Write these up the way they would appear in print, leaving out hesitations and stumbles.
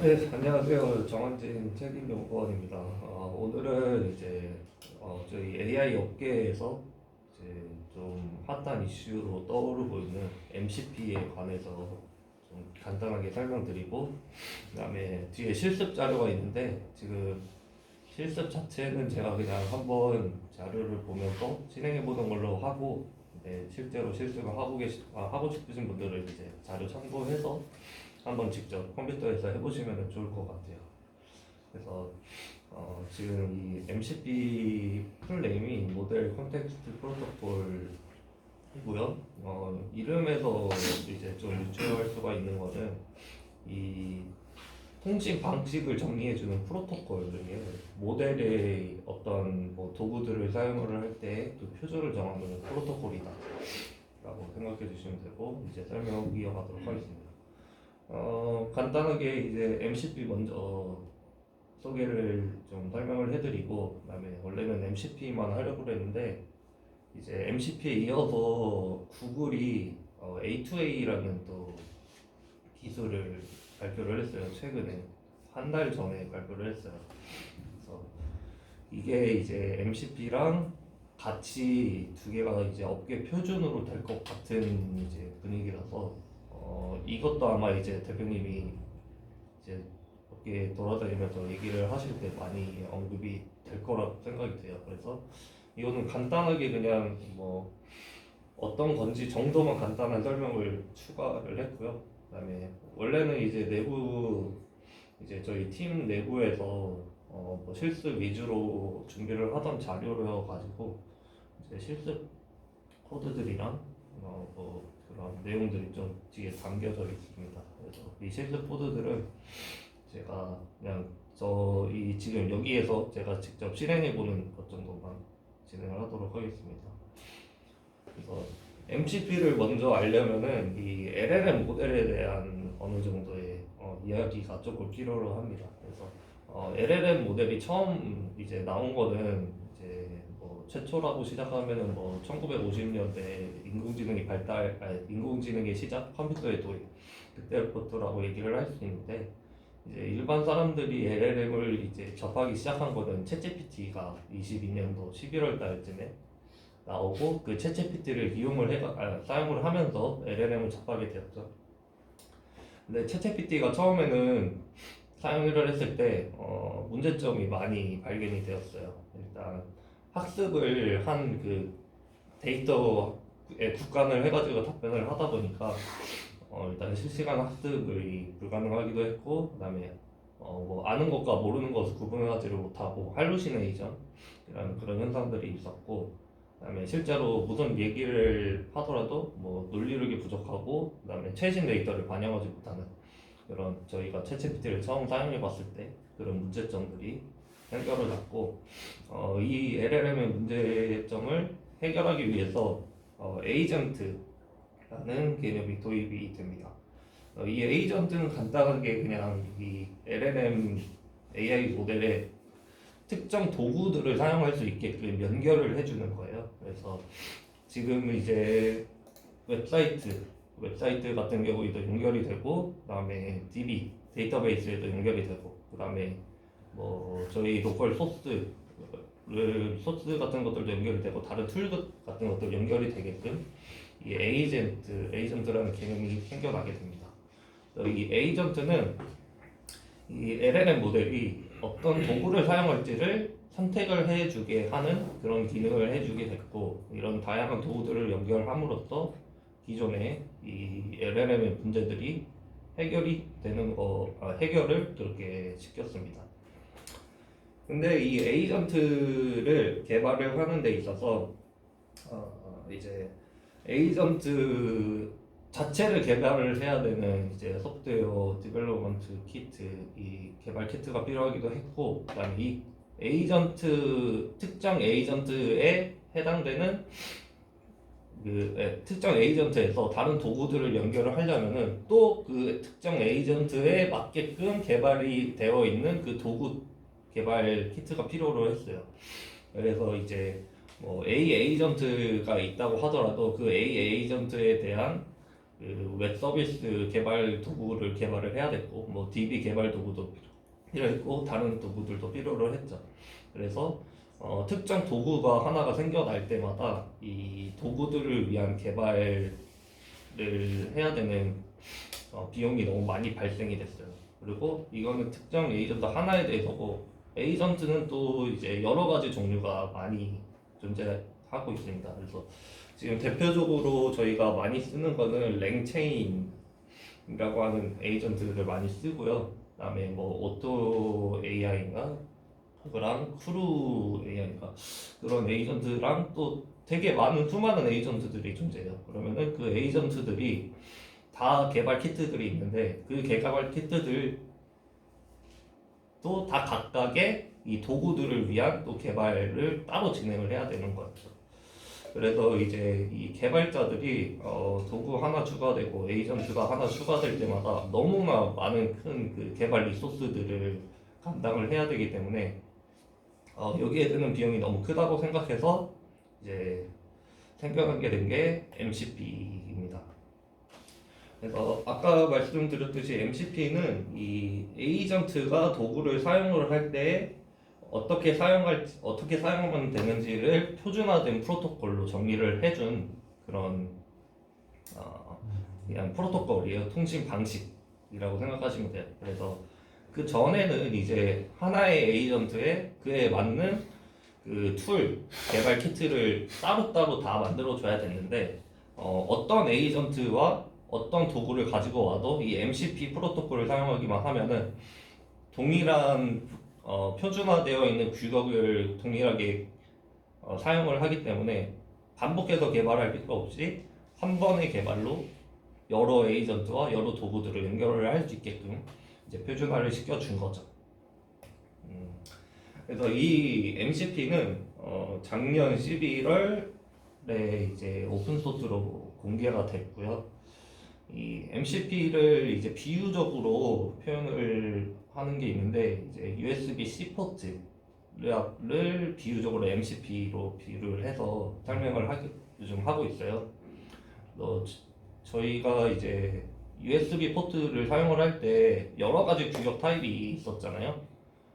네, 안녕하세요. 정한진 책임연구원입니다. 오늘은 이제 저희 AI 업계에서 이제 좀 핫한 이슈로 떠오르고 있는 MCP에 관해서 좀 간단하게 설명드리고, 그다음에 뒤에 실습 자료가 있는데 지금 실습 자체는 제가 그냥 한번 자료를 보면서 진행해 보는 걸로 하고, 실제로 실습을 하고 싶으신 분들은 이제 자료 참고해서 한번 직접 컴퓨터에서 해보시면 좋을 것 같아요. 그래서 지금 이 MCP 풀네임이 모델 컨텍스트 프로토콜이고요. 이름에서 이제 좀 유추할 수가 있는 거는 이 통신 방식을 정리해주는 프로토콜이에요. 모델의 어떤 뭐 도구들을 사용을 할 때 그 표준을 정하는 프로토콜이다 라고 생각해 주시면 되고, 이제 설명 이어가도록 하겠습니다. 간단하게 이제 MCP 먼저 소개를 좀 설명을 해드리고, 그다음에 원래는 MCP만 하려고 했는데 이제 MCP에 이어서 구글이 A2A라는 또 기술을 발표를 했어요. 최근에 한 달 전에 발표를 했어요. 그래서 이게 이제 MCP랑 같이 두 개가 이제 업계 표준으로 될 것 같은 이제 분위기라서 이것도 아마 이제 대표님이 이제 업계 돌아다니면서 얘기를 하실 때 많이 언급이 될 거라고 생각이 돼요. 그래서 이거는 간단하게 그냥 뭐 어떤 건지 정도만 간단한 설명을 추가를 했고요. 그다음에 원래는 이제 이제 저희 팀 내부에서 뭐 실습 위주로 준비를 하던 자료를 가지고 이제 실습 코드들이랑 뭐 그런 내용들이 좀 뒤에 담겨져 있습니다. 그래서 이 실습 코드들은 제가 그냥 저희 지금 여기에서 제가 직접 실행해 보는 것 정도만 진행을 하도록 하겠습니다. 그래서 MCP를 먼저 알려면은 이 LLM 모델에 대한 어느 정도의 이야기가 조금 필요로 합니다. 그래서 LLM 모델이 처음 이제 나온 거는 이제 뭐 최초라고 시작하면은 뭐 1950년대 인공지능의 시작, 컴퓨터의 도입 그때부터라고 얘기를 할 수 있는데, 이제 일반 사람들이 LLM을 이제 접하기 시작한 거는 챗GPT가 22년도 11월 달쯤에 나오고, 그 챗GPT를 사용을 하면서 LLM을 접하게 되었죠. 근데 챗GPT가 처음에는 사용을 했을 때 문제점이 많이 발견이 되었어요. 일단 학습을 한 그 데이터에 국간을 해가지고 답변을 하다 보니까 일단 실시간 학습이 불가능하기도 했고, 그다음에 뭐 아는 것과 모르는 것을 구분하지를 못하고 할루시네이션이라는 그런 현상들이 있었고, 그다음에 실제로 무슨 얘기를 하더라도 뭐 논리력이 부족하고, 그다음에 최신 데이터를 반영하지 못하는 그런, 저희가 챗GPT를 처음 사용해 봤을 때 그런 문제점들이 해결을 했고, 이 LLM의 문제점을 해결하기 위해서 에이전트라는 개념이 도입이 됩니다. 이 에이전트는 간단하게 그냥 이 LLM AI 모델에 특정 도구들을 사용할 수 있게끔 연결을 해주는 거예요. 그래서 지금 이제 웹사이트 같은 경우에도 연결이 되고, 그다음에 DB 데이터베이스에도 연결이 되고, 그다음에 뭐 저희 로컬 소스 같은 것들도 연결이 되고, 다른 툴 같은 것도 연결이 되게끔 이 에이전트라는 개념이 생겨나게 됩니다. 이 에이전트는 이 LLM 모델이 어떤 도구를 사용할지를 선택을 해주게 하는 그런 기능을 해주게 됐고, 이런 다양한 도구들을 연결함으로써 기존의 이 LLM의 문제들이 해결을 그렇게 시켰습니다. 근데 이 에이전트를 개발을 하는 데 있어서 이제 에이전트 자체를 개발을 해야 되는 이제 소프트웨어 디벨로먼트 키트, 이 개발 키트가 필요하기도 했고, 그다음에 이 특정 에이전트에 해당되는 특정 에이전트에서 다른 도구들을 연결을 하려면은 또 그 특정 에이전트에 맞게끔 개발이 되어 있는 그 도구 개발 키트가 필요로 했어요. 그래서 이제 뭐 A 에이전트가 있다고 하더라도 그 A 에이전트에 대한 웹 서비스 개발 도구를 개발을 해야 됐고, 뭐 DB 개발 도구도 필요했고, 다른 도구들도 필요로 했죠. 그래서 특정 도구가 하나가 생겨날 때마다 이 도구들을 위한 개발을 해야 되는 비용이 너무 많이 발생이 됐어요. 그리고 이거는 특정 에이전트 하나에 대해서고, 에이전트는 또 이제 여러 가지 종류가 많이 존재하고 있습니다. 그래서 지금 대표적으로 저희가 많이 쓰는 거는 랭체인이라고 하는 에이전트를 많이 쓰고요. 그다음에 뭐 오토 AI인가 그랑 크루 AI인가 그런 에이전트랑 또 되게 많은 수많은 에이전트들이 존재해요. 그러면은 그 에이전트들이 다 개발 키트들이 있는데 그 개발 키트들도 다 각각의 이 도구들을 위한 또 개발을 따로 진행을 해야 되는 거였죠. 그래서 이제 이 개발자들이 도구 하나 추가되고 에이전트가 하나 추가될 때마다 너무나 많은 큰 그 개발 리소스들을 감당을 해야 되기 때문에 여기에 드는 비용이 너무 크다고 생각해서 이제 생겨나게 된 게 MCP입니다. 그래서 아까 말씀드렸듯이 MCP는 이 에이전트가 도구를 사용을 할 때 어떻게 사용하면 되는지를 표준화된 프로토콜로 정리를 해준 그런 그냥 프로토콜이에요. 통신 방식이라고 생각하시면 돼요. 그래서 그 전에는 이제 하나의 에이전트에 그에 맞는 그 툴 개발 키트를 따로따로 다 만들어줘야 됐는데 어떤 에이전트와 어떤 도구를 가지고 와도 이 MCP 프로토콜을 사용하기만 하면은 동일한 표준화되어 있는 규격을 동일하게 사용을 하기 때문에 반복해서 개발할 필요 없이 한 번의 개발로 여러 에이전트와 여러 도구들을 연결을 할 수 있게끔 이제 표준화를 시켜준 거죠. 그래서 이 MCP는 작년 11월에 이제 오픈 소스로 공개가 됐고요. 이 MCP를 이제 비유적으로 표현을 하는 게 있는데 이제 USB-C 포트를 비유적으로 MCP로 비유를 해서 설명을 요즘 하고 있어요. 저희가 이제 USB 포트를 사용을 할 때 여러 가지 규격 타입이 있었잖아요.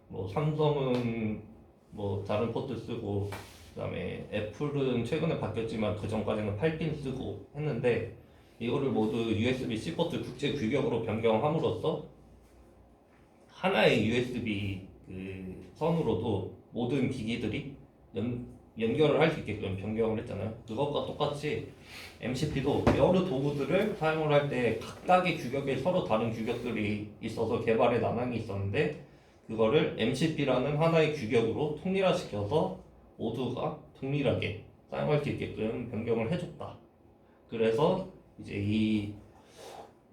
뭐 삼성은 뭐 다른 포트 쓰고 그다음에 애플은 최근에 바뀌었지만 그 전까지는 8핀 쓰고 했는데 이거를 모두 USB-C 포트 국제 규격으로 변경함으로써 하나의 USB 그 선으로도 모든 기기들이 연결을 할 수 있게끔 변경을 했잖아요. 그것과 똑같이 MCP도 여러 도구들을 사용을 할 때 각각의 규격에 서로 다른 규격들이 있어서 개발에 난항이 있었는데 그거를 MCP라는 하나의 규격으로 통일화시켜서 모두가 동일하게 사용할 수 있게끔 변경을 해줬다. 그래서 이제 이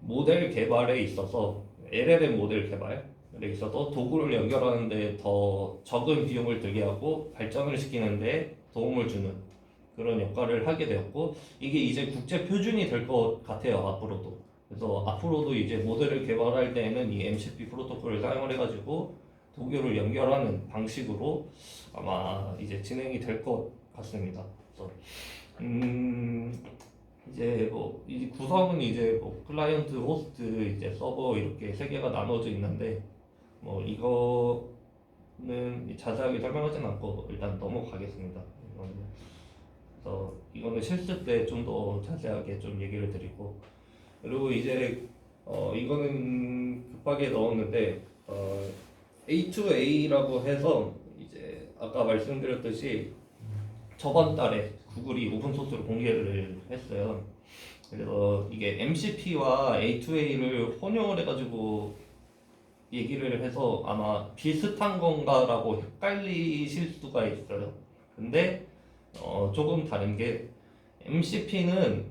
모델 개발에 있어서 LLM 모델 개발에 있어서 도구를 연결하는데 더 적은 비용을 들게 하고 발전을 시키는데 도움을 주는 그런 역할을 하게 되었고 이게 이제 국제 표준이 될 것 같아요. 앞으로도. 그래서 앞으로도 이제 모델을 개발할 때에는 이 MCP 프로토콜을 사용을 해가지고 도구를 연결하는 방식으로 아마 이제 진행이 될 것 같습니다. 그래서 이제 뭐 이 구성은 이제 뭐 클라이언트, 호스트, 이제 서버 이렇게 세 개가 나눠져 있는데 뭐 이거는 자세하게 설명하진 않고 일단 넘어가겠습니다. 그래서 이거는 실습 때 좀 더 자세하게 좀 얘기를 드리고 그리고 이제 이거는 급하게 넣었는데 A2A라고 해서 이제 아까 말씀드렸듯이 저번 달에 구글이 오픈 소스로 공개를 했어요. 그래서 이게 MCP와 A2A를 혼용을 해가지고 얘기를 해서 아마 비슷한 건가라고 헷갈리실 수가 있어요. 근데 조금 다른 게 MCP는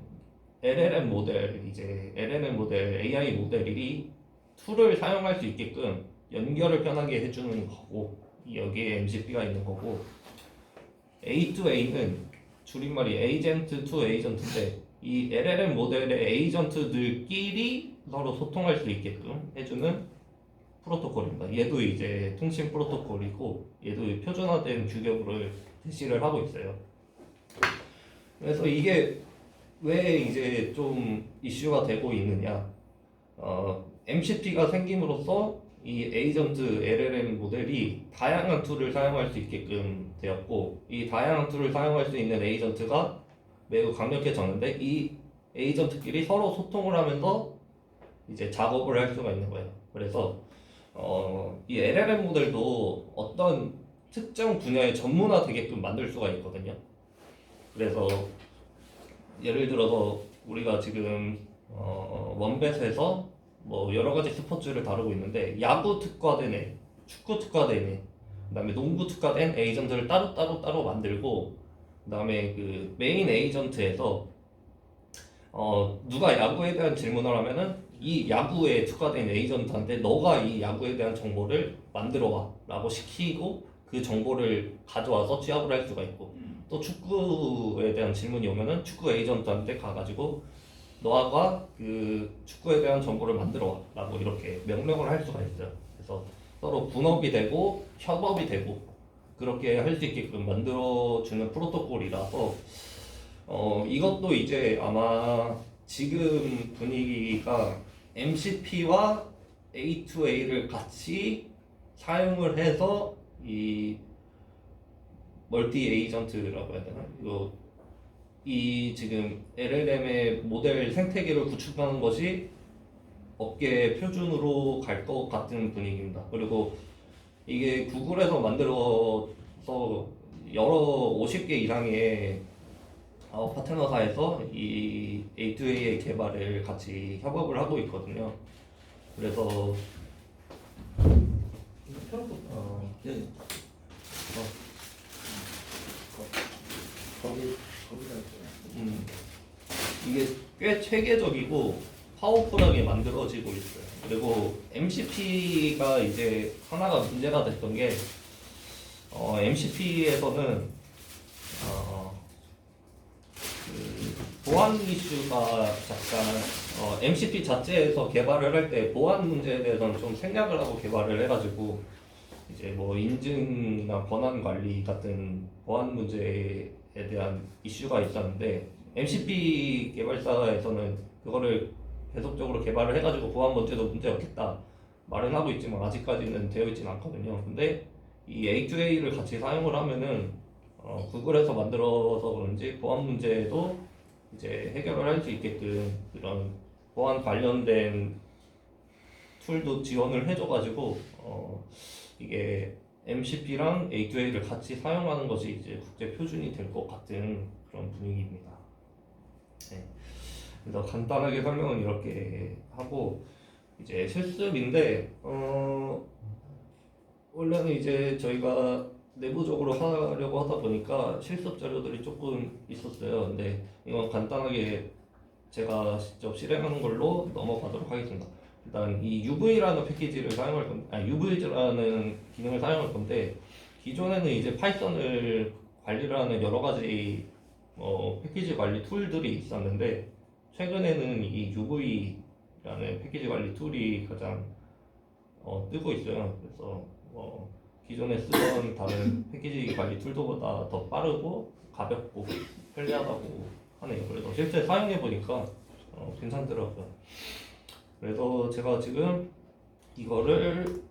LLM 모델, 이제 LLM 모델, AI 모델이 툴을 사용할 수 있게끔 연결을 편하게 해주는 거고 여기에 MCP가 있는 거고 A2A는 줄임말이 에이전트 투 에이전트인데 이 LLM 모델의 에이전트들끼리 서로 소통할 수 있게끔 해주는 프로토콜입니다. 얘도 이제 통신 프로토콜이고 얘도 표준화된 규격으로 대시를 하고 있어요. 그래서 이게 왜 이제 좀 이슈가 되고 있느냐? MCP가 생김으로써 이 에이전트 LLM 모델이 다양한 툴을 사용할 수 있게끔 되었고, 이 다양한 툴을 사용할 수 있는 에이전트가 매우 강력해졌는데, 이 에이전트끼리 서로 소통을 하면서 이제 작업을 할 수가 있는 거예요. 그래서 이 LLM 모델도 어떤 특정 분야에 전문화되게끔 만들 수가 있거든요. 그래서 예를 들어서 우리가 지금 원뱃에서 뭐 여러 가지 스포츠를 다루고 있는데 야구 특화된 애, 축구 특화된 애, 그다음에 농구 특화된 에이전트를 따로 만들고 그다음에 그 메인 에이전트에서 누가 야구에 대한 질문을 하면은 이 야구에 특화된 에이전트한테 너가 이 야구에 대한 정보를 만들어 와라고 시키고 그 정보를 가져와서 취합을 할 수가 있고 또 축구에 대한 질문이 오면은 축구 에이전트한테 가가지고 너가 그 축구에 대한 정보를 만들어 와라고 이렇게 명령을 할 수가 있어요. 그래서 서로 분업이 되고 협업이 되고 그렇게 할 수 있게끔 만들어주는 프로토콜이라서 이것도 이제 아마 지금 분위기가 MCP와 A2A를 같이 사용을 해서 이 멀티 에이전트라고 해야 되나? 이 지금 LLM의 모델 생태계를 구축하는 것이 업계 표준으로 갈 것 같은 분위기입니다. 그리고 이게 구글에서 만들어서 여러 50개 이상의 파트너사에서 이 A2A의 개발을 같이 협업을 하고 있거든요. 그래서 예. 거기다 이게 꽤 체계적이고 파워풀하게 만들어지고 있어요. 그리고 MCP가 이제 하나가 문제가 됐던 게 MCP에서는 보안 이슈가 약간 MCP 자체에서 개발을 할 때 보안 문제에 대해서는 좀 생략을 하고 개발을 해가지고 이제 뭐 인증이나 권한 관리 같은 보안 문제에 대한 이슈가 있었는데 MCP 개발사에서는 그거를 계속적으로 개발을 해가지고 보안 문제도 문제 없겠다 말은 하고 있지만 아직까지는 되어 있진 않거든요. 근데 이 A2A를 같이 사용을 하면은 구글에서 만들어서 그런지 보안 문제도 이제 해결을 할 수 있게끔 그런 보안 관련된 툴도 지원을 해줘가지고 이게 MCP랑 A2A를 같이 사용하는 것이 이제 국제 표준이 될 것 같은 그런 분위기입니다. 네. 그래서 간단하게 설명은 이렇게 하고 이제 실습인데 원래는 이제 저희가 내부적으로 하려고 하다 보니까 실습 자료들이 조금 있었어요. 근데 이건 간단하게 제가 직접 실행하는 걸로 넘어가도록 하겠습니다. 일단 이 UV라는 패키지를 사용할 건데, UV라는 기능을 사용할 건데 기존에는 이제 파이썬을 관리를 하는 여러 가지 패키지 관리 툴들이 있었는데 최근에는 이 UV라는 패키지 관리 툴이 가장 뜨고 있어요. 그래서 기존에 쓰던 다른 패키지 관리 툴들보다 더 빠르고 가볍고 편리하다고 하네요. 그래서 실제 사용해 보니까 괜찮더라고요. 그래서 제가 지금 이거를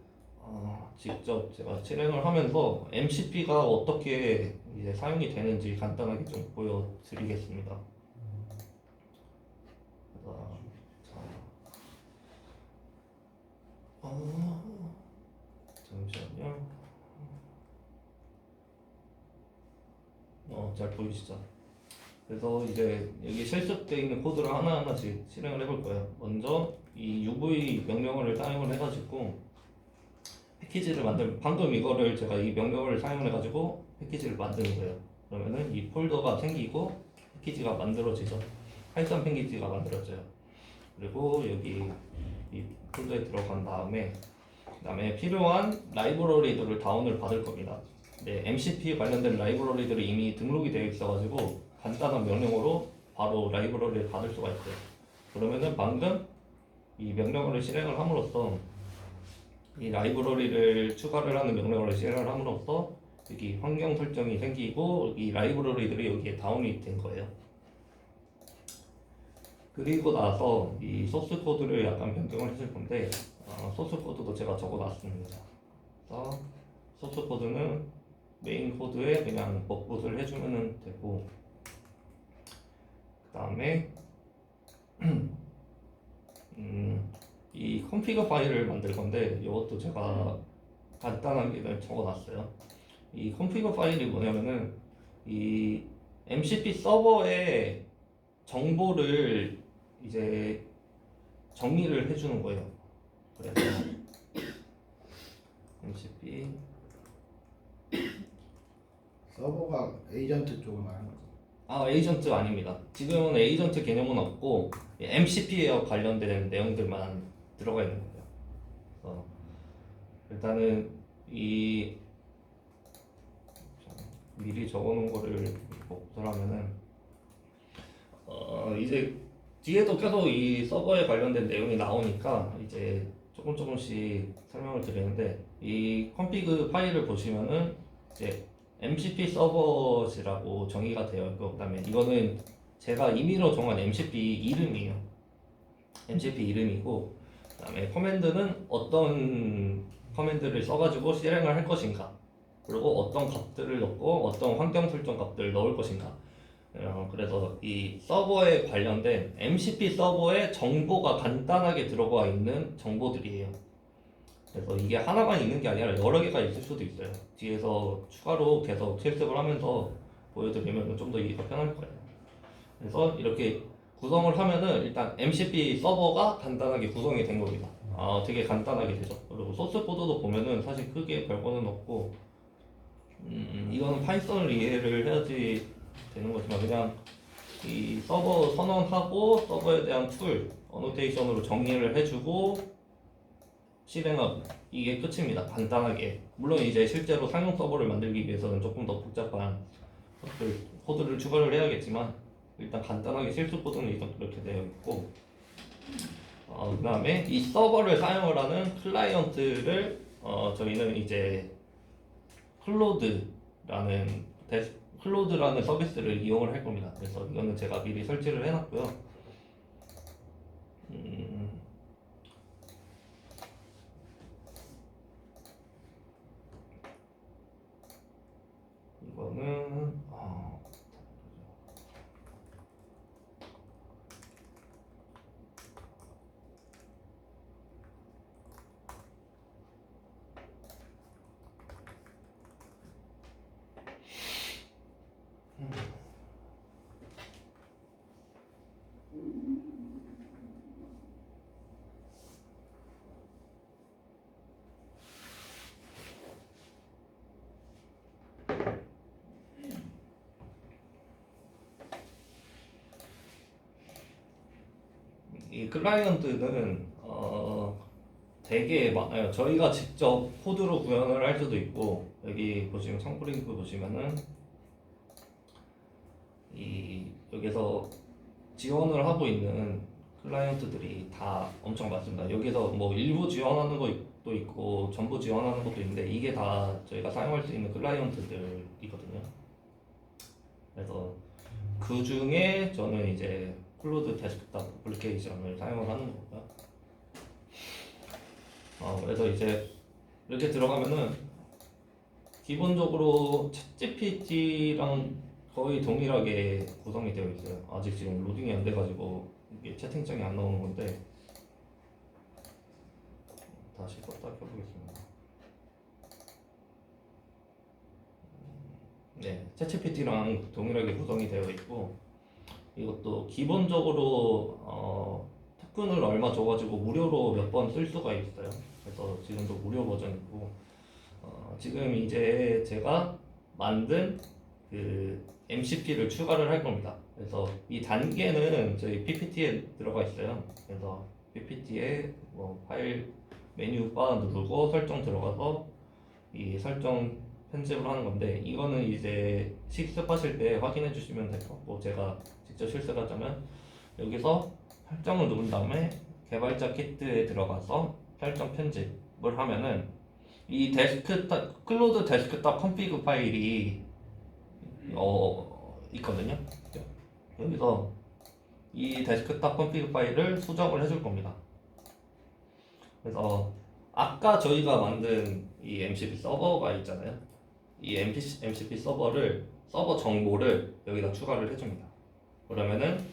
직접 제가 실행을 하면서 MCP가 어떻게 이제 사용이 되는지 간단하게 좀 보여드리겠습니다. 잠시만요. 잘 보이시죠? 그래서 이제 여기 실습되어 있는 코드를 하나하나씩 실행을 해볼 거예요. 먼저 이 UV 명령어를 사용을 해가지고 패키지를 방금 이거를 제가 이 명령어를 사용해가지고 패키지를 만드는 거예요. 그러면은 이 폴더가 생기고 패키지가 만들어지죠. 파이썬 패키지가 만들어져요. 그리고 여기 이 폴더에 들어간 그다음에 필요한 라이브러리들을 다운을 받을 겁니다. 네, MCP 관련된 라이브러리들이 이미 등록이 되어 있어가지고 간단한 명령어로 바로 라이브러리를 받을 수가 있어요. 그러면은 방금 이 명령어를 실행을 함으로써 이 라이브러리를 추가를 하는 명령어를 실행을 함으로써 여기 환경 설정이 생기고 이 라이브러리들이 여기에 다운이 된 거예요. 그리고 나서 이 소스 코드를 약간 변경을 했을 건데 소스 코드도 제가 적어놨습니다. 그래서 소스 코드는 메인 코드에 그냥 먹붓을 해주면 되고, 그 다음에 이 컨피그 파일을 만들 건데 이것도 제가 간단하게 적어놨어요. 이 컨피그 파일이 뭐냐면은 이 MCP 서버의 정보를 이제 정리를 해주는 거예요. 그래서 MCP 서버가 에이전트 쪽을 말하는 거지. 에이전트 아닙니다. 지금은 에이전트 개념은 없고 MCP에 관련된 내용들만 들어가 있는 거예요. 그래서 일단은 이 미리 적어놓은 거를 복사하면은 이제 뒤에도 계속 이 서버에 관련된 내용이 나오니까 이제 조금씩 설명을 드리는데, 이 컨피그 파일을 보시면은 이제 MCP 서버지라고 정의가 되어 있고, 그다음에 이거는 제가 임의로 정한 MCP 이름이에요. MCP 이름이고, 그다음에 커맨드는 어떤 커맨드를 써가지고 실행을 할 것인가, 그리고 어떤 값들을 넣고 어떤 환경 설정 값들을 넣을 것인가. 그래서 이 서버에 관련된 MCP 서버에 정보가 간단하게 들어가 있는 정보들이에요. 그래서 이게 하나만 있는 게 아니라 여러 개가 있을 수도 있어요. 뒤에서 추가로 계속 실습을 하면서 보여드리면 좀 더 이해가 편할 거예요. 그래서 이렇게 구성을 하면은 일단 MCP 서버가 간단하게 구성이 된 겁니다. 되게 간단하게 되죠. 그리고 소스 코드도 보면은 사실 크게 별거는 없고, 이거는 파이썬을 이해를 해야지 되는 거지만 그냥 이 서버 선언하고 서버에 대한 툴, 어노테이션으로 정리를 해주고 실행하고, 이게 끝입니다. 간단하게. 물론 이제 실제로 상용 서버를 만들기 위해서는 조금 더 복잡한 코드를 추가를 해야겠지만 일단 간단하게 실수 코드는 이렇게 되어 있고, 그 다음에 이 서버를 사용을 하는 클라이언트를 저희는 이제 클로드라는 서비스를 이용을 할 겁니다. 그래서 이거는 제가 미리 설치를 해놨고요. 이거는 이 클라이언트는 되게 많아요. 저희가 직접 코드로 구현을 할 수도 있고, 여기 보시면 창프링크 보시면은 여기서 지원을 하고 있는 클라이언트들이 다 엄청 많습니다. 여기서 뭐 일부 지원하는 것도 있고 전부 지원하는 것도 있는데, 이게 다 저희가 사용할 수 있는 클라이언트들이거든요. 그래서 그 중에 저는 이제 클로드 데스크탑 어플리케이션을 사용을 하는 거고요. 그래서 이제 이렇게 들어가면은 기본적으로 챗GPT랑 거의 동일하게 구성이 되어 있어요. 아직 지금 로딩이 안 돼가지고 이게 채팅창이 안 나오는 건데, 다시 껐다 켜보겠습니다. 네, 챗GPT랑 동일하게 구성이 되어 있고, 이것도 기본적으로 토큰을 얼마 줘가지고 무료로 몇 번 쓸 수가 있어요. 그래서 지금도 무료 버전이고, 지금 이제 제가 만든 그 MCP를 추가를 할 겁니다. 그래서 이 단계는 저희 PPT에 들어가 있어요. 그래서 PPT에 뭐 파일 메뉴 바 누르고 설정 들어가서 이 설정 편집을 하는 건데, 이거는 이제 실습하실 때 확인해 주시면 될 것 같고, 제가 직접 실습하자면 여기서 설정을 누른 다음에 개발자 키트에 들어가서 설정 편집을 하면은 이 데스크탑 클로드 데스크탑 컨피그 파일이 있거든요. 여기서 이 데스크탑 config 파일을 수정을 해줄 겁니다. 그래서 아까 저희가 만든 이 MCP 서버가 있잖아요. 이 MCP 서버 정보를 여기다 추가를 해줍니다. 그러면은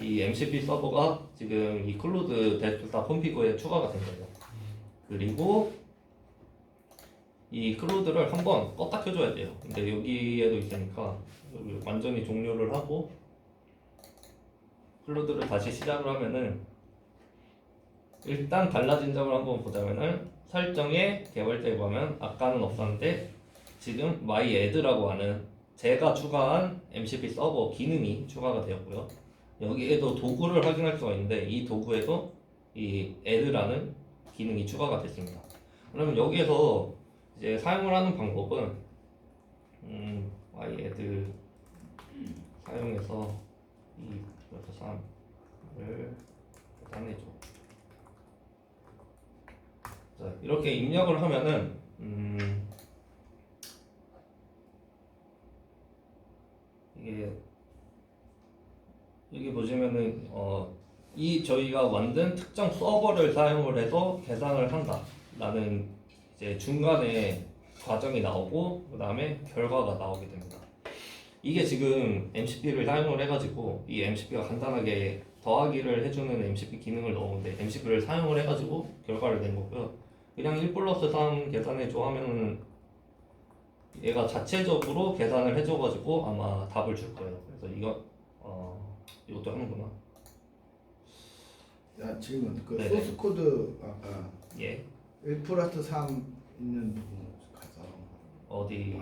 이 MCP 서버가 지금 이 클로드 데스크탑 컴피그에 추가가 된 거예요. 그리고 이 클로드를 한번 껐다 켜줘야 돼요. 근데 여기에도 있으니까 여기 완전히 종료를 하고 클로드를 다시 시작을 하면은 일단 달라진 점을 한번 보자면은 설정에 개발자에 보면 아까는 없었는데 지금 myadd라고 하는 제가 추가한 MCP 서버 기능이 추가가 되었고요. 여기에도 도구를 확인할 수가 있는데 이 도구에도 이 add라는 기능이 추가가 됐습니다. 그러면 여기에서 이제 사용을 하는 방법은 myadd 사용해서 이 플러스 3을 계산해줘. 자, 이렇게 입력을 하면은 이게 여기 보시면은 이 저희가 만든 특정 서버를 사용을 해서 계산을 한다라는 이제 중간에 과정이 나오고 그 다음에 결과가 나오게 됩니다. 이게 지금 MCP를 사용을 해가지고 이 MCP가 간단하게 더하기를 해주는 MCP 기능을 넣었는데 MCP를 사용을 해가지고 결과를 낸 거고요. 그냥 1 플러스 3 계산해줘 하면은 얘가 자체적으로 계산을 해줘가지고 아마 답을 줄 거예요. 그래서 이것도 하는구나. 야, 지금 그 네네. 소스 코드 아까 예. 1 플러스 3 있는 부분 가서 어디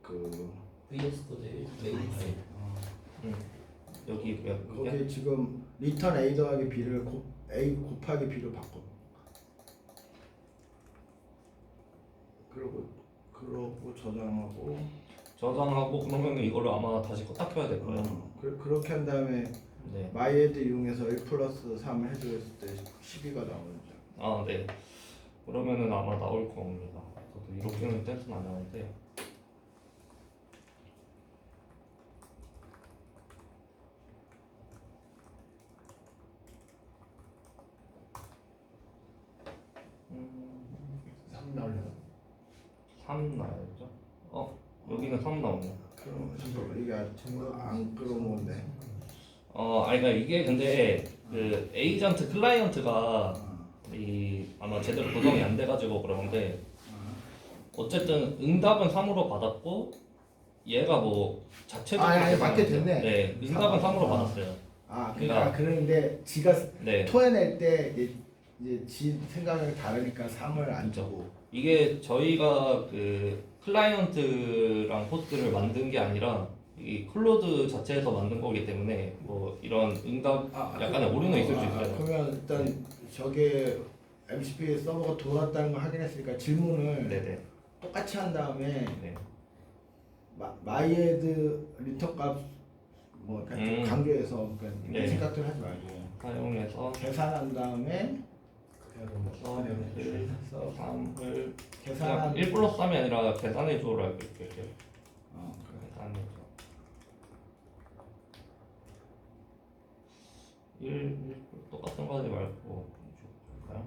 그 VS 코드 메인 파일. 여기 몇 거기 지금 리턴 A 더하기 B를 A 곱하기 B로 바꿔. 그러고 저장하고 그러면 이거를 아마 다시 껐다 켜야 될 거예요. 그렇게 한 다음에 네. 마이헤드 이용해서 1 플러스 3 해줬을 때 12가 나오는지. 아, 네. 그러면은 아마 나올 겁니다. 저도 이렇게는 댄스는 안 하는데. 음, 3 나오려나? 3 나와야죠. 여기는 3 나오네요. 그럼 이게 안 끌어모은데. 아니 그러니까 이게 근데 그 에이전트 클라이언트가 아마 제대로 구성이 안 돼가지고 그러는데 어쨌든 응답은 3으로 받았고 얘가 뭐 자체적으로 아니, 맞게 계산을 됐네. 했어요. 네, 응답은 3으로 받았어요. 그러니까 그런데 지가 네. 토해낼 때 이제 지 생각이 다르니까 3을 안 주고. 이게 저희가 그 클라이언트랑 호스트를 만든 게 아니라 이 클로드 자체에서 만든 거기 때문에 뭐 이런 응답 약간의 오류는 있을 수 있어요. 그러면 일단 저게 MCP 서버가 돌았다는 걸 확인했으니까 질문을 네네. 똑같이 한 다음에 네. 마이헤드 리턴 값 뭐 좀 강조해서 그러니까 네. 이런 생각들 하지 말고 사용해서 계산한 다음에 그래서 3을 계산한 1 플러스 3이 아니라 계산해줘라고 이렇게 할게요. 계산해줘 1 똑같은 거 하지 말고 볼까요?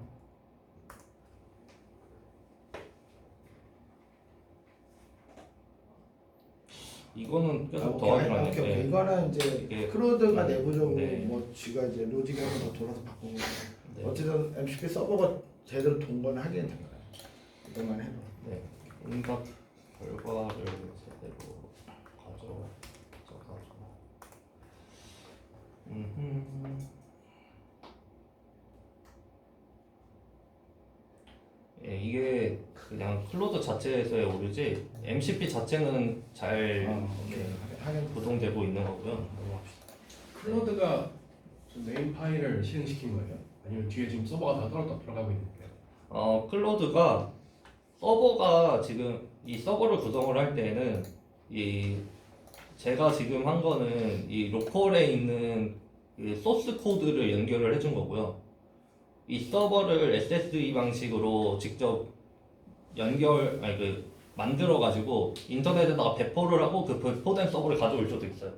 이거는 계속 더하기로 오케이. 하는데 이거는 이제 이게- 크로드가 내부적으로 네. 뭐 지가 이제 로직에서 뭐 돌아서 바꾼 거고 네. 어쨌든 MCP 서버가 제대로 돈 건 확인이 된 거야. 이것만 해도. 네, 응답 결과를 제대로 가져가지고 예, 이게 그냥 클로드 자체에서의 오류지 MCP 자체는 잘 확인. 구동되고 있는 거고요. 넘어갑시다. 클로드가 저 메인 파일을 실행시킨 거예요? 아니면 뒤에 지금 서버가 다 따로 들어가고 있는데요? 클로드가 서버가 지금 이 서버를 구성을 할 때에는 제가 지금 한 거는 이 로컬에 있는 그 소스 코드를 연결을 해준 거고요. 이 서버를 SSE 방식으로 직접 만들어 가지고 인터넷에다가 배포를 하고 그 배포된 서버를 가져올 수도 있어요.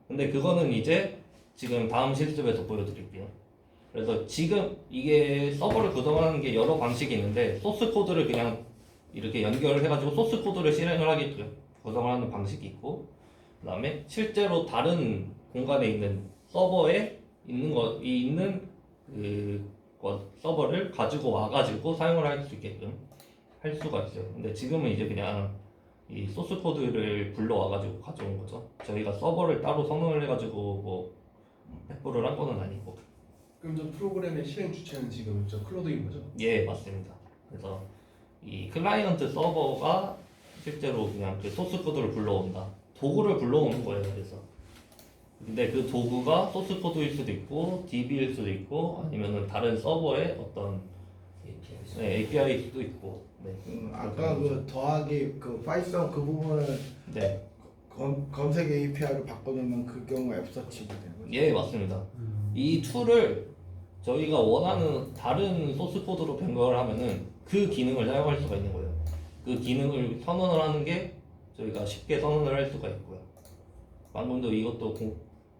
근데 그거는 이제 지금 다음 실습에서 보여드릴게요. 그래서 지금 이게 서버를 구성하는 게 여러 방식이 있는데 소스 코드를 그냥 이렇게 연결을 해가지고 소스 코드를 실행을 하게끔 구성을 하는 방식이 있고, 그다음에 실제로 다른 공간에 있는 서버에 있는 서버를 가지고 와가지고 사용을 할 수 있게끔 할 수가 있어요. 근데 지금은 이제 그냥 이 소스 코드를 불러와가지고 가져온 거죠. 저희가 서버를 따로 선언을 해가지고 뭐 배포를 한 거는 아니고. 그럼 저 프로그램의 실행 주체는 지금 저 클로드인 거죠? 예, 맞습니다. 그래서 이 클라이언트 서버가 실제로 그냥 그 소스 코드를 불러온다. 도구를 불러오는 거예요. 그래서 근데 그 도구가 소스 코드일 수도 있고 DB일 수도 있고 아니면은 다른 서버의 어떤 API일 수도 있고. 네. 아까 그 더하기 그 파이썬 그 부분을 네. 검색 API로 바꿔놓으면 그 경우 앱서치가 되는 거죠. 예, 맞습니다. 이 툴을 저희가 원하는 다른 소스 코드로 변경을 하면은 그 기능을 사용할 수가 있는 거예요. 그 기능을 선언을 하는 게 저희가 쉽게 선언을 할 수가 있고요. 방금도 이것도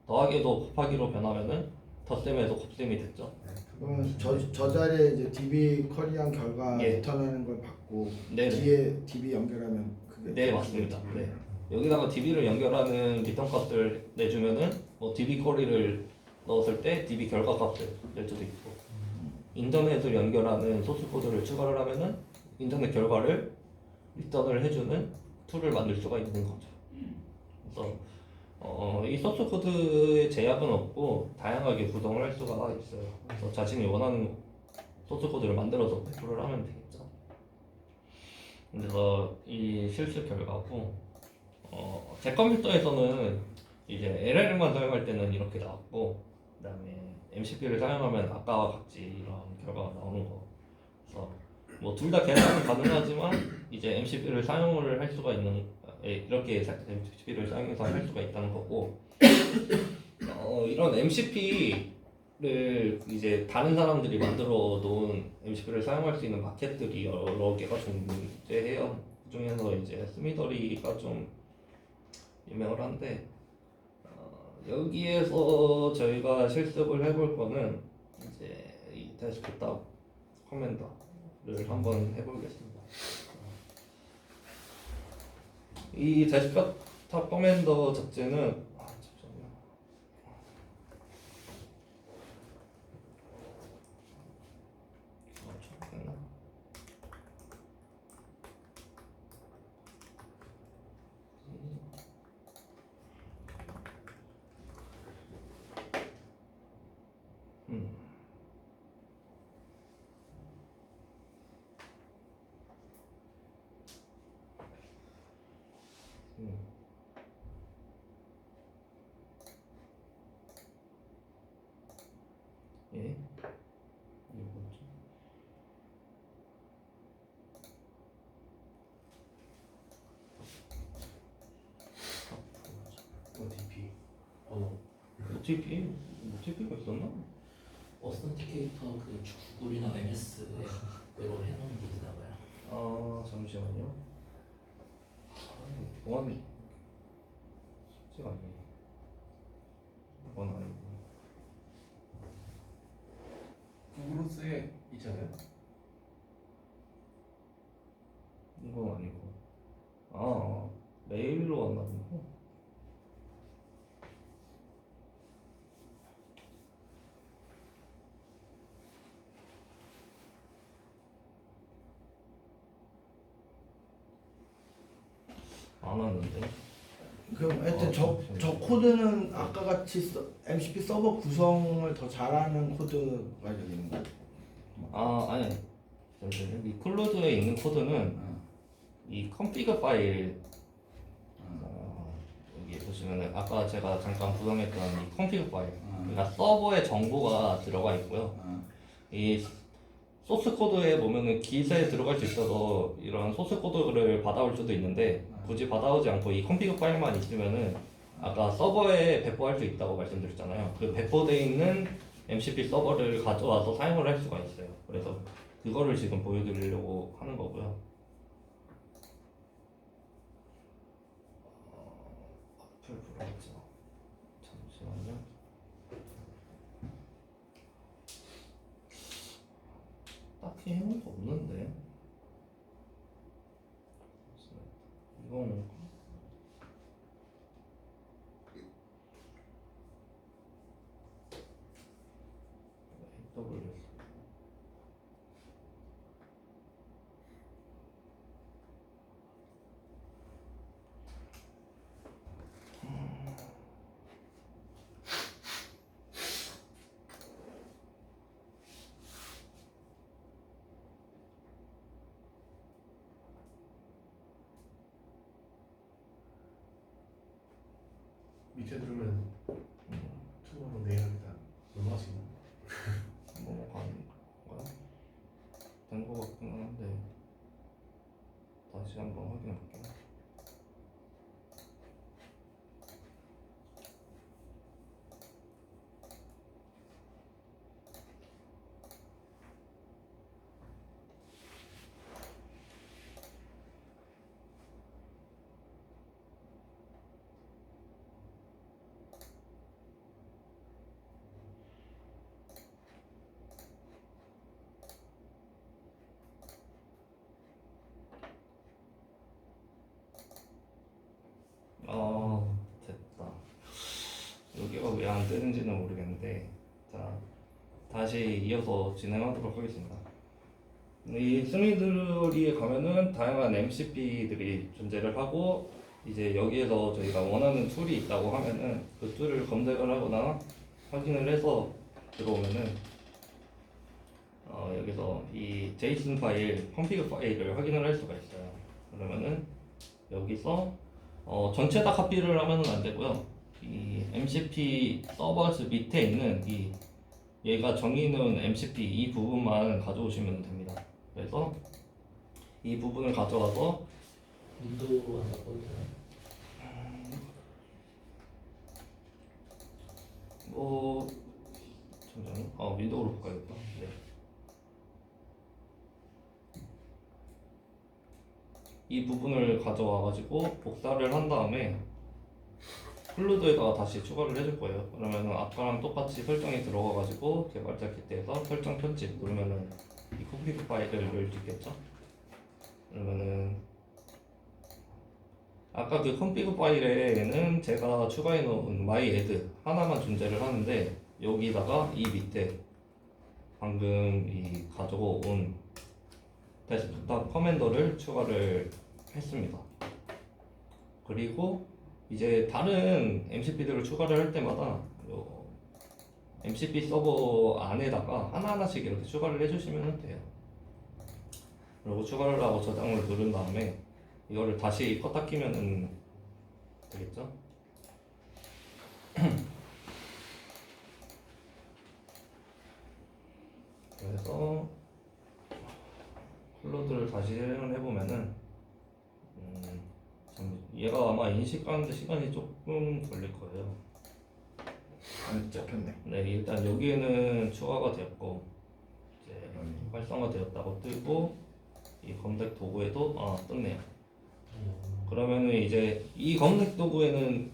더하기도 곱하기로 변하면은 덧셈에서 곱셈이 됐죠. 그러면 저 자리에 이제 DB 쿼리한 결과 예. 리턴하는 걸 받고 네, 뒤에 DB 연결하면 그게 네, 맞습니다. 네. 여기다가 DB를 연결하는 리턴 값을 내주면은 뭐 DB 쿼리를 넣었을 때 DB 결과 값을 낼 수도 있고, 인터넷을 연결하는 소스 코드를 추가를 하면은 인터넷 결과를 리턴을 해주는 툴을 만들 수가 있는 거죠. 그래서 이 소스 코드의 제약은 없고 다양하게 구성을 할 수가 있어요. 그래서 자신이 원하는 소스 코드를 만들어서 배포를 하면 되겠죠. 그래서 이 실습 결과고, 제 컴퓨터에서는 이제 LLM만 사용할 때는 이렇게 나왔고, 그다음에 MCP를 사용하면 아까와 같이 이런 결과가 나오는 거. 그래서 뭐 둘 다 계산은 가능하지만 이제 MCP를 사용을 할 수가 있는, 이렇게 MCP를 사용해서 할 수가 있다는 거고, 이런 MCP를 이제 다른 사람들이 만들어 놓은 MCP를 사용할 수 있는 마켓들이 여러 개가 존재해요. 그 중에서 이제 스미더리가 좀 유명을 한데, 여기에서 저희가 실습을 해볼 거는 이제 이 데스크탑 커맨더를 한번 해보겠습니다. 이 데스크탑 커맨더 자체는 잠시만요. 잠깐만요. 예. 이게 뭐지? OTP OTP가 있었나? 어센티케이터 그 구글이나 MS에 외로 해놓은 게 있나 봐요. 아, 잠시만요. 보안이 쉽지가 않네. 그건 아니고. 구글로스에 있잖아요. 이건 아니고. 메일로 왔나 보고. 안 왔는데. 그럼 하여튼 저 코드는 아까 같이 MCP 서버 구성을 더 잘하는 코드가 되는 거예요? 아니. 잠시만요. 이 클로드에 있는 코드는 이 config 파일, 여기 보시면은 아까 제가 잠깐 구성했던 이 config 파일, 그러니까 서버의 정보가 들어가 있고요. 이 소스 코드에 보면은 기세에 들어갈 수 있어서 이런 소스 코드를 받아올 수도 있는데, 굳이 받아오지 않고 이 config 파일만 있으면은 아까 서버에 배포할 수 있다고 말씀드렸잖아요. 그 배포되어 있는 MCP 서버를 가져와서 사용을 할 수가 있어요. 그래서 그거를 지금 보여드리려고 하는 거고요. 앞을 보라죠. 잠시만요. 그런 거 없는데. 이거 뭔가? AWS. 밑에 들으면 처음으로 내야겠다. 넘어가시나? 넘어가는 거야? 된 거 같긴 한데 다시 한번 확인할게요. 됐다. 여기가 왜 안 뜨는지는 모르겠는데, 자, 다시 이어서 진행하도록 하겠습니다. 이 승리들이 가면은 다양한 MCP들이 존재를 하고, 이제 여기에서 저희가 원하는 툴이 있다고 하면은 그 툴을 검색을 하거나 확인을 해서 들어오면은 여기서 이 JSON 파일, config 파일을 확인을 할 수가 있어요. 그러면은 여기서 전체 다 카피를 하면은 안 되고요. 이 MCP 서버스 밑에 있는 이 얘가 정의는 MCP 이 부분만 가져오시면 됩니다. 그래서 이 부분을 가져와서 윈도우로 한다 보이잖아요. 잠시만요. 윈도우로 바꿔야겠다. 네. 이 부분을 가져와가지고 복사를 한 다음에 클루드에다가 다시 추가를 해줄 거예요. 그러면은 아까랑 똑같이 설정이 들어가가지고 개발자 키트에서 설정 편집 누르면은 이 config 파일을 열 수 있겠죠? 그러면은 아까 그 config 파일에는 제가 추가해 놓은 my add 하나만 존재를 하는데 여기다가 이 밑에 방금 이 가져온 데스크탑 커맨더를 추가를 했습니다. 그리고 이제 다른 MCP들을 추가를 할 때마다 MCP 서버 안에다가 하나하나씩 이렇게 추가를 해주시면 돼요. 그리고 추가를 하고 저장을 누른 다음에 이거를 다시 껐다 키면은 되겠죠? 그래서 클로드를 다시 실행을 해보면은 얘가 아마 인식하는데 시간이 조금 걸릴 거예요. 안 잡혔네. 네, 일단 여기에는 추가가 되었고 이제 활성화되었다고 뜨고 이 검색 도구에도 떴네요. 그러면은 이제 이 검색 도구에는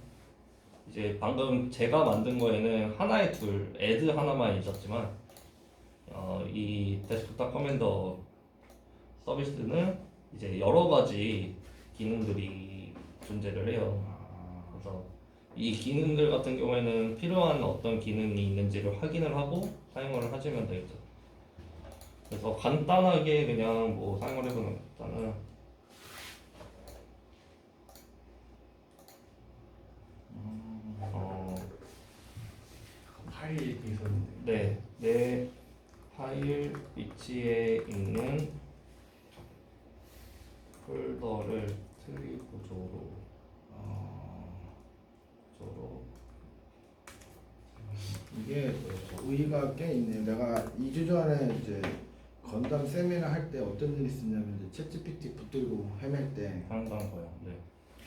이제 방금 제가 만든 거에는 하나의 툴, add 하나만 있었지만 이 데스크탑 커맨더 서비스는 이제 여러 가지 기능들이 존재를 해요. 그래서 이 기능들 같은 경우에는 필요한 어떤 기능이 있는지를 확인을 하고 사용을 하시면 되겠죠. 그래서 간단하게 그냥 뭐 사용을 해보는 일단은 파일이 있었는데. 네, 내 파일 위치에 있는 폴더를 트리 구조로 이게 의의가 꽤 있네요. 내가 2주 전에 이제 건담 세미나 할 때 어떤 일이 있었냐면 이제 챗GPT 붙들고 헤맬 때 항상 거요. 네.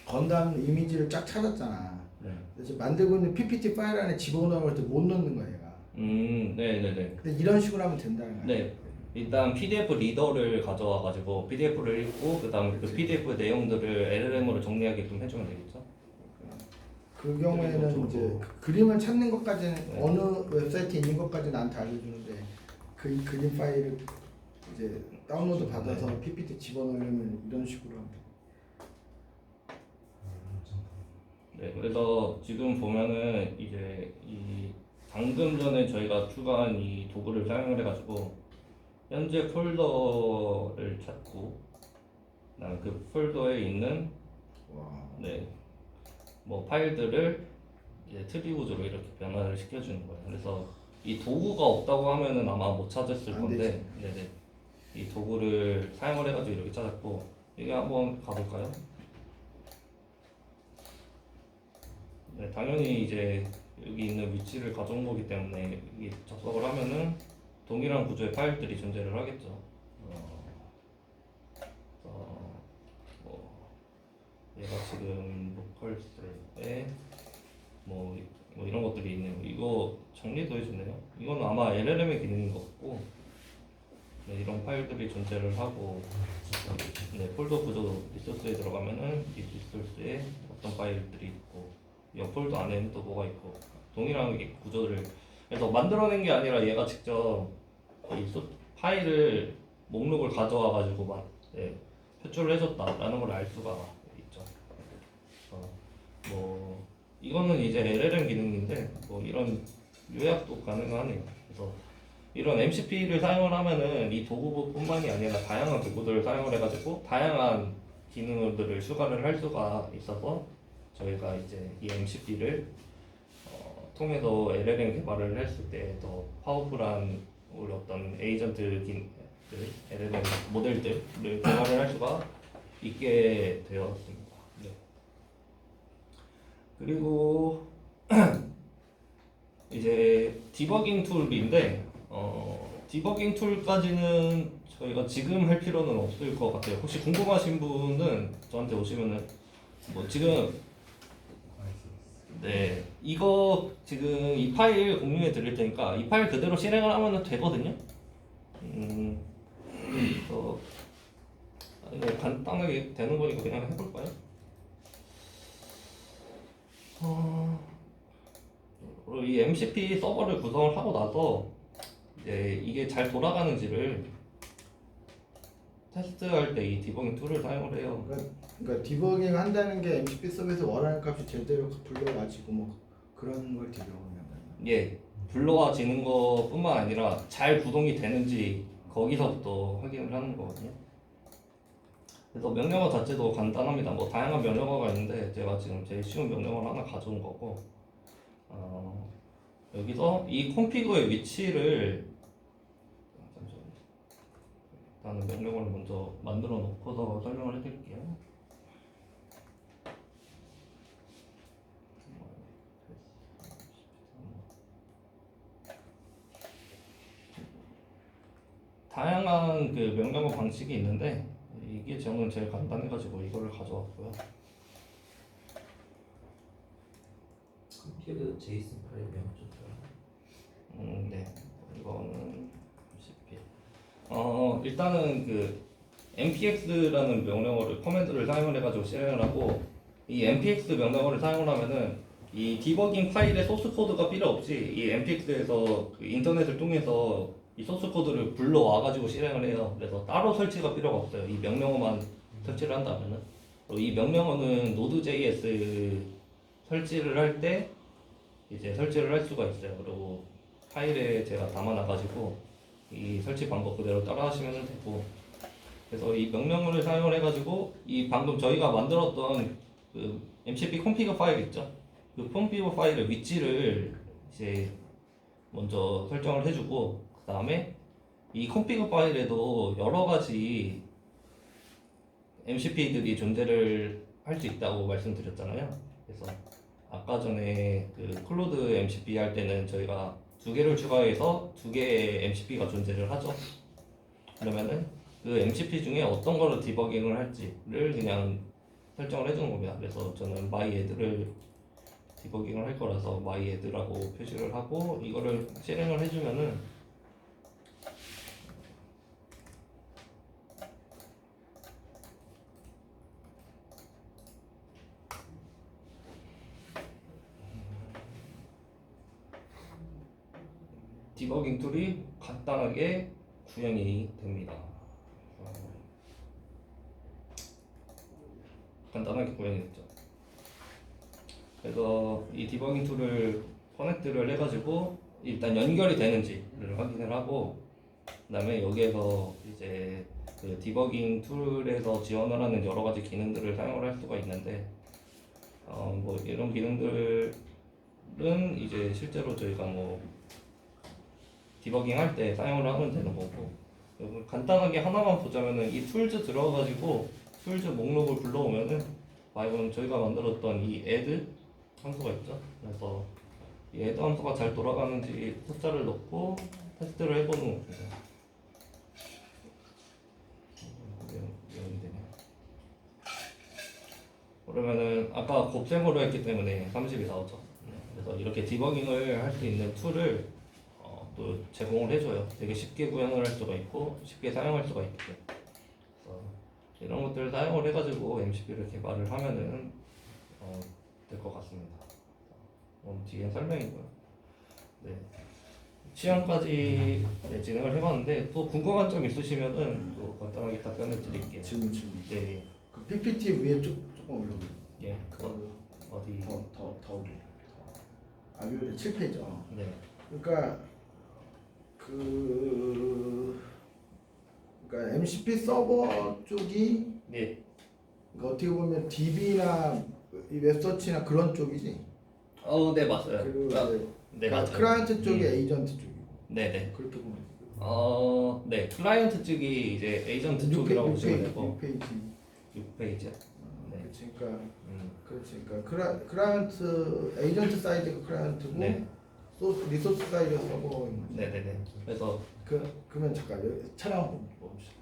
건담 이미지를 쫙 찾았잖아. 네. 그래서 만들고 있는 PPT 파일 안에 집어넣을 때 못 넣는 거야 얘가. 네네네. 근데 이런 식으로 하면 된다는 거야. 네. 일단 PDF 리더를 가져와가지고 PDF를 읽고 그 다음에 그 PDF 내용들을 LLM으로 정리하게끔 해주면 되겠죠? 그 경우에는 그리고 이제 저도- 그 그림을 찾는 것까지는 네. 어느 웹사이트에 있는 것까지 나한테 알려주는데 그 그림 파일을 이제 다운로드 받아서 PPT 집어넣으려면 이런 식으로 하면 돼. 네, 그래서 지금 보면은 이제 이 방금 전에 저희가 추가한 이 도구를 사용을 해가지고 현재 폴더를 찾고 그다음에 그 폴더에 있는 와. 뭐 파일들을 이제 트리 구조로 이렇게 변화를 시켜주는 거예요. 그래서 이 도구가 없다고 하면은 아마 못 찾았을 안 건데, 네네. 이 도구를 사용을 해가지고 이렇게 찾았고, 이게 한번 가볼까요? 네, 당연히 이제 여기 있는 위치를 가져온 거기 때문에 이 접속을 하면은 동일한 구조의 파일들이 존재를 하겠죠. 뭐 얘가 지금 로컬스에 뭐 이런 것들이 있네요. 이거 정리도 해주네요. 이건 아마 LLM의 기능인 것 같고, 네, 이런 파일들이 존재를 하고, 네, 폴더 구조 리소스에 들어가면은 이 리소스에 어떤 파일들이 있고, 이 폴더 안에는 또 뭐가 있고, 동일한 구조를 그래서 만들어낸 게 아니라 얘가 직접 이 파일을 목록을 가져와 가지고 표출을 해줬다라는 걸 알 수가 있죠. 뭐 이거는 이제 LLM 기능인데 뭐 이런 요약도 가능하네요. 그래서 이런 MCP를 사용을 하면은 이 도구뿐만이 아니라 다양한 도구들을 사용을 해가지고 다양한 기능들을 추가를 할 수가 있어서 저희가 이제 이 MCP를 통해서 LLM 개발을 했을 때 더 파워풀한 우리 어떤 에이전트 기능들, LLM 모델들을 개발을 할 수가 있게 되었습니다. 네. 그리고 이제 디버깅 툴인데 디버깅 툴까지는 저희가 지금 할 필요는 없을 것 같아요. 혹시 궁금하신 분은 저한테 오시면은 뭐 지금 네 이거 지금 이 파일 공유해 드릴 테니까 이 파일 그대로 실행을 하면 되거든요. 그래서 이거 간단하게 되는 거니까 그냥 해볼까요? 그리고 이 MCP 서버를 구성을 하고 나서 이제 이게 잘 돌아가는지를 테스트할 때 이 디버깅 툴을 사용을 해요. 그러니까 디버깅 한다는 게 MCP 서버에서 원하는 값이 제대로 불러가지고 뭐 그런 걸 디버깅한다는 거예요. 예, 불러와지는 것뿐만 아니라 잘 구동이 되는지 거기서부터 확인을 하는 거거든요. 그래서 명령어 자체도 간단합니다. 뭐 다양한 명령어가 있는데 제가 지금 제일 쉬운 명령어를 하나 가져온 거고 여기서 이 콘피그의 위치를 일단은 명령어를 먼저 만들어 놓고서 설명을 해드릴게요. 다양한 그 명령어 방식이 있는데 이게 저는 제일 간단해가지고 이거를 가져왔고요. 컴퓨터 제이슨 파일 명령 네, 이거는 쉽게. 일단은 그 npx라는 명령어를 커맨드를 사용을 해가지고 실행을 하고 이 npx 명령어를 사용을 하면은 이 디버깅 파일의 소스 코드가 필요 없이 이 npx에서 그 인터넷을 통해서 이 소스 코드를 불러와가지고 실행을 해요. 그래서 따로 설치가 필요가 없어요. 이 명령어만 설치를 한다면은 이 명령어는 Node.js 설치를 할 때 이제 설치를 할 수가 있어요. 그리고 파일에 제가 담아놔가지고 이 설치 방법 그대로 따라하시면 되고 그래서 이 명령어를 사용을 해가지고 이 방금 저희가 만들었던 그 MCP config 파일 있죠? 그 config 파일의 위치를 이제 먼저 설정을 해주고 그 다음에 이 config 파일에도 여러 가지 MCP들이 존재를 할 수 있다고 말씀드렸잖아요. 그래서 아까 전에 그 클로드 MCP 할 때는 저희가 두 개를 추가해서 두 개의 MCP가 존재를 하죠. 그러면은 그 MCP 중에 어떤 거를 디버깅을 할지를 그냥 설정을 해주는 겁니다. 그래서 저는 myAdd를 디버깅을 할 거라서 myAdd라고 표시를 하고 이거를 실행을 해주면은 디버깅 툴이 간단하게 구현이 됩니다. 간단하게 구현이 됐죠. 그래서 이 디버깅 툴을 커넥트를 해가지고 일단 연결이 되는지를 확인을 하고, 그다음에 여기에서 이제 그 디버깅 툴에서 지원을 하는 여러 가지 기능들을 사용을 할 수가 있는데, 뭐 이런 기능들은 이제 실제로 저희가 뭐 디버깅 할 때 사용을 하면 되는 거고, 여러분 간단하게 하나만 보자면은 이 툴즈 들어가가지고 툴즈 목록을 불러오면은 이건 저희가 만들었던 이 add 함수가 있죠. 그래서 이 add 함수가 잘 돌아가는지 숫자를 넣고 테스트를 해보는 겁니다. 그러면은 아까 곱셈으로 했기 때문에 30이 나오죠. 그래서 이렇게 디버깅을 할 수 있는 툴을 또 제공을 해줘요. 되게 쉽게 구현을 할 수가 있고 쉽게 사용할 수가 있게. 그래서 이런 것들을 사용을 해가지고 MCP를 개발을 하면은 될 것 같습니다. 뒤에 설명이고요. 네. 시험까지 진행을 해봤는데 또 궁금한 점 있으시면은 또 간단하게 답변을 드릴게요. 질문. 네. 그 PPT 위에 조금 올려볼게요. 예. 그 어디? 더 올려. 아, 위에 7페이지. 네. 그러니까 그러니까 MCP 서버 쪽이 네. 그러니까 어떻게 보면 DB나 이 웹서치나 그런 쪽이지. 네 맞아요. 그리고 아, 이제 네 그러니까 맞아요. 클라이언트 쪽이 에이전트 쪽이고. 네네. 그렇게 보면. 네 클라이언트 쪽이 이제 에이전트 쪽이라고 보시면 되고 6페이지. 6페이지. 네. 그렇지. 그러니까 클라이언트 에이전트 사이드가 클라이언트고 네. 리소스 사이드가 서버인 거지. 네네네. 그래서 그러면 잠깐 여기 촬영 한번 봅시다.